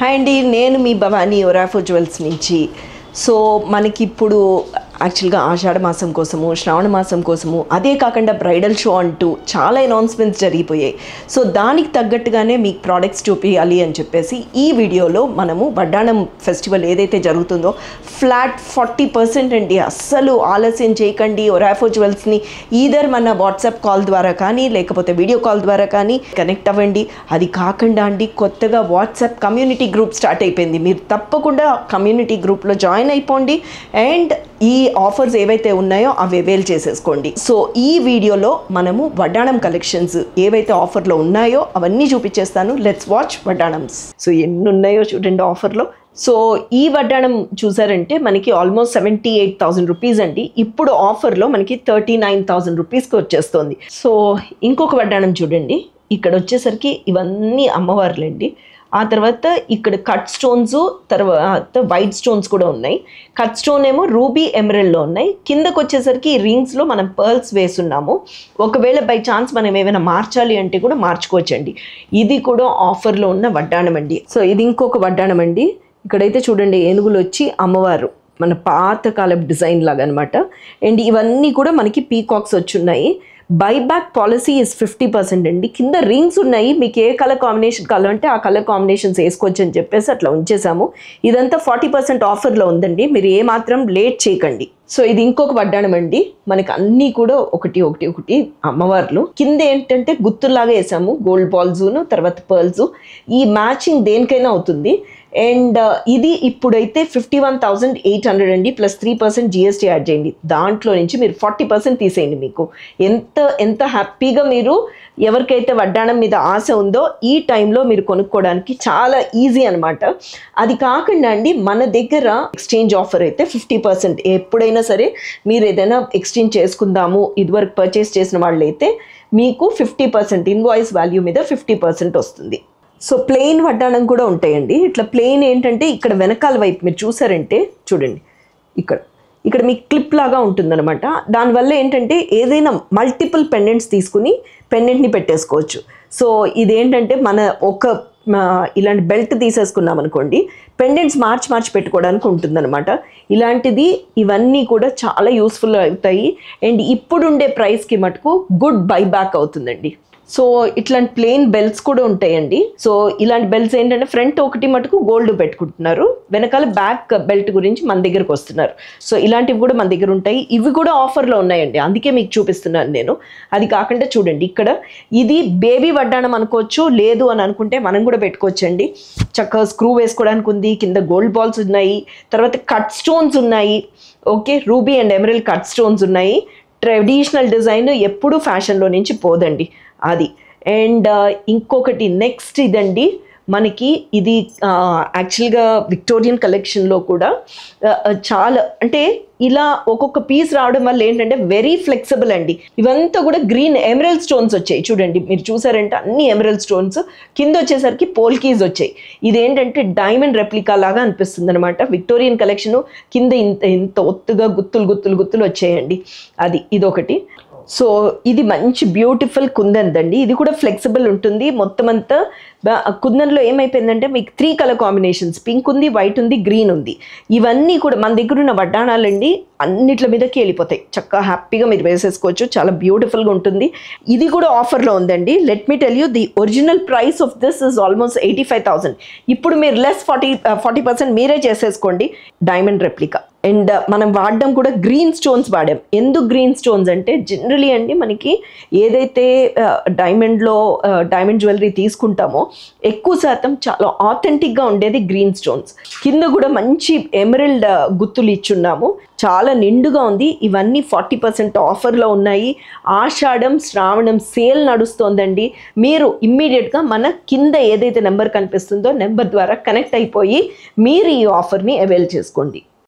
Hi అండి, నేను మీ Bhavani ఒరాఫో jewels నుంచి. సో మనకిప్పుడు యాక్చువల్గా ఆషాఢ మాసం కోసము, శ్రావణ మాసం కోసము, అదే కాకుండా బ్రైడల్ షో అంటూ చాలా అనౌన్స్మెంట్స్ జరిగిపోయాయి. సో దానికి తగ్గట్టుగానే మీకు ప్రోడక్ట్స్ చూపించాలి అని చెప్పేసి ఈ వీడియోలో మనము వడ్డాణం ఫెస్టివల్ ఏదైతే జరుగుతుందో ఫ్లాట్ 40% అండి. అస్సలు ఆలస్యం చేయకండి. ఒరాఫో జ్యువెల్స్ని ఈదర్ మన వాట్సాప్ కాల్ ద్వారా కానీ లేకపోతే వీడియో కాల్ ద్వారా కానీ కనెక్ట్ అవ్వండి. అది కాకుండా అండి, కొత్తగా వాట్సాప్ కమ్యూనిటీ గ్రూప్ స్టార్ట్ అయిపోయింది. మీరు తప్పకుండా కమ్యూనిటీ గ్రూప్లో జాయిన్ అయిపోండి అండ్ ఈ ఆఫర్స్ ఏవైతే ఉన్నాయో అవి అవైల్ చేసేసుకోండి. సో ఈ వీడియోలో మనము వడ్డాణం కలెక్షన్స్ ఏవైతే ఆఫర్లో ఉన్నాయో అవన్నీ చూపించేస్తాను. Let's watch వడ్డాణమ్స్. సో ఎన్ని ఉన్నాయో చూడండి ఆఫర్లో. సో ఈ వడ్డాణం చూసారంటే మనకి ఆల్మోస్ట్ 78,000 రూపీస్ అండి. ఇప్పుడు ఆఫర్లో మనకి 39,000 రూపీస్కి వచ్చేస్తుంది. సో ఇంకొక వడ్డాణం చూడండి, ఇక్కడ వచ్చేసరికి ఇవన్నీ అమ్మవార్లండి. ఆ తర్వాత ఇక్కడ కట్ స్టోన్స్, తర్వాత వైట్ స్టోన్స్ కూడా ఉన్నాయి. కట్ స్టోన్ ఏమో రూబీ ఎమరల్డ్లో ఉన్నాయి. కిందకు వచ్చేసరికి రింగ్స్లో మనం పర్ల్స్ వేస్తున్నాము. ఒకవేళ బై ఛాన్స్ మనం ఏమైనా మార్చాలి అంటే కూడా మార్చుకోవచ్చండి. ఇది కూడా ఆఫర్లో ఉన్న వడ్డాణం అండి. సో ఇది ఇంకొక వడ్డాణం అండి. ఇక్కడైతే చూడండి, ఏనుగులు వచ్చి అమ్మవారు మన పాతకాలపు డిజైన్ లాగా అనమాట. అండ్ ఇవన్నీ కూడా మనకి పీకాక్స్ వచ్చి ఉన్నాయి. బైబ్యాక్ పాలసీ ఇస్ 50% అండి. కింద రింగ్స్ ఉన్నాయి, మీకు ఏ కలర్ కాంబినేషన్ కావాలంటే ఆ కలర్ కాంబినేషన్స్ వేసుకోవచ్చు అని చెప్పేసి అట్లా ఉంచేసాము. ఇదంతా 40% ఆఫర్లో ఉందండి. మీరు ఏమాత్రం లేట్ చేయకండి. సో ఇది ఇంకొక వడ్డాణం అండి. మనకి అన్నీ కూడా ఒకటి అమ్మవార్లు. కింద ఏంటంటే గుత్తుల్లాగా వేసాము, గోల్డ్ బాల్స్ను తర్వాత పర్ల్స్. ఈ మ్యాచింగ్ దేనికైనా అవుతుంది. అండ్ ఇది ఇప్పుడైతే 51,800 అండి, ప్లస్ 3% GST యాడ్ చేయండి. దాంట్లో నుంచి మీరు 40% తీసేయండి. మీకు ఎంత హ్యాపీగా మీరు ఎవరికైతే వడ్డాణం మీద ఆశ ఉందో ఈ టైంలో మీరు కొనుక్కోవడానికి చాలా ఈజీ అనమాట. అది కాకుండా అండి, మన దగ్గర ఎక్స్చేంజ్ ఆఫర్ అయితే 50%. ఎప్పుడైనా సరే మీరు ఏదైనా ఎక్స్చేంజ్ చేసుకుందాము ఇదివరకు పర్చేస్ చేసిన వాళ్ళు అయితే మీకు 50% ఇన్వాయిస్ వాల్యూ మీద 50% వస్తుంది. సో ప్లెయిన్ వడ్డాణం కూడా ఉంటాయండి. ఇట్లా ప్లెయిన్ ఏంటంటే ఇక్కడ వెనకాల వైపు మీరు చూసారంటే చూడండి, ఇక్కడ మీకు క్లిప్ లాగా ఉంటుందన్నమాట. దానివల్ల ఏంటంటే ఏదైనా మల్టిపుల్ పెండెంట్స్ తీసుకుని పెండెంట్ని పెట్టేసుకోవచ్చు. సో ఇదేంటంటే మన ఇలాంటి బెల్ట్ తీసేసుకున్నాం అనుకోండి, పెండెంట్స్ మార్చి పెట్టుకోవడానికి ఉంటుందన్నమాట. ఇలాంటిది ఇవన్నీ కూడా చాలా యూస్ఫుల్ అవుతాయి. అండ్ ఇప్పుడుండే ప్రైస్కి మటుకు గుడ్ బైబ్యాక్ అవుతుందండి. సో ఇట్లాంటి ప్లెయిన్ బెల్ట్స్ కూడా ఉంటాయండి. సో ఇలాంటి బెల్ట్స్ ఏంటంటే ఫ్రంట్ ఒకటి మటుకు గోల్డ్ పెట్టుకుంటున్నారు, వెనకాల బ్యాక్ బెల్ట్ గురించి మన దగ్గరకు వస్తున్నారు. సో ఇలాంటివి కూడా మన దగ్గర ఉంటాయి. ఇవి కూడా ఆఫర్లో ఉన్నాయండి, అందుకే మీకు చూపిస్తున్నాను నేను. అది కాకుండా చూడండి, ఇక్కడ ఇది బేబీ వడ్డాణం అనుకోవచ్చు, లేదు అని అనుకుంటే మనం కూడా పెట్టుకోవచ్చండి. చక్కగా స్క్రూ వేసుకోవడానికి ఉంది, కింద గోల్డ్ బాల్స్ ఉన్నాయి, తర్వాత కట్ స్టోన్స్ ఉన్నాయి. Okay, ruby and emerald cut stones ఉన్నాయి. ట్రెడిషనల్ డిజైన్ ఎప్పుడూ ఫ్యాషన్లో నుంచి పోదండి అది. అండ్ ఇంకొకటి నెక్స్ట్ ఇదండి, మనకి ఇది యాక్చువల్గా విక్టోరియన్ కలెక్షన్లో కూడా చాలా అంటే ఇలా ఒక్కొక్క పీస్ రావడం వల్ల ఏంటంటే వెరీ ఫ్లెక్సిబుల్ అండి. ఇవంతా కూడా గ్రీన్ ఎమరల్డ్ స్టోన్స్ వచ్చాయి చూడండి, మీరు చూసారంటే అన్ని ఎమరల్డ్ స్టోన్స్. కింద వచ్చేసరికి పోల్కీస్ వచ్చాయి. ఇదేంటంటే డైమండ్ రెప్లికా లాగా అనిపిస్తుంది అనమాట. విక్టోరియన్ కలెక్షన్ కింద ఇంత ఒత్తుగా గుత్తులు వచ్చాయండి. ఇదొకటి. సో ఇది మంచి బ్యూటిఫుల్ కుందన్ అండి. ఇది కూడా ఫ్లెక్సిబుల్ ఉంటుంది. మొత్తం అంతా కుందన్లో ఏమైపోయిందంటే మీకు 3 కలర్ కాంబినేషన్స్, పింక్ ఉంది, వైట్ ఉంది, గ్రీన్ ఉంది. ఇవన్నీ కూడా మన దగ్గర ఉన్న వడ్డాణాలండి అన్నిట్ల మీదకి వెళ్ళిపోతాయి. చక్కగా హ్యాపీగా మీరు వేసేసుకోవచ్చు, చాలా బ్యూటిఫుల్గా ఉంటుంది. ఇది కూడా ఆఫర్లో ఉందండి. Let me tell you, the original price of this is almost 85,000. ఇప్పుడు మీరు లెస్ 40% మీరే చేసేసుకోండి. Diamond replica. అండ్ మనం వాడడం కూడా గ్రీన్ స్టోన్స్ వాడాం. ఎందుకు గ్రీన్ స్టోన్స్ అంటే జనరలీ అండి మనకి ఏదైతే డైమండ్ జ్యువెలరీ తీసుకుంటామో ఎక్కువ శాతం చాలా ఆథెంటిక్గా ఉండేది గ్రీన్ స్టోన్స్. కింద కూడా మంచి ఎమరల్డ్ గుత్తులు ఇచ్చున్నాము, చాలా నిండుగా ఉంది. ఇవన్నీ 40% ఆఫర్లో ఉన్నాయి. ఆషాఢం శ్రావణం సేల్ నడుస్తోందండి. మీరు ఇమ్మీడియట్గా మన కింద ఏదైతే నెంబర్ కనిపిస్తుందో నెంబర్ ద్వారా కనెక్ట్ అయిపోయి మీరు ఈ ఆఫర్ని అవైల్ చేసుకోండి.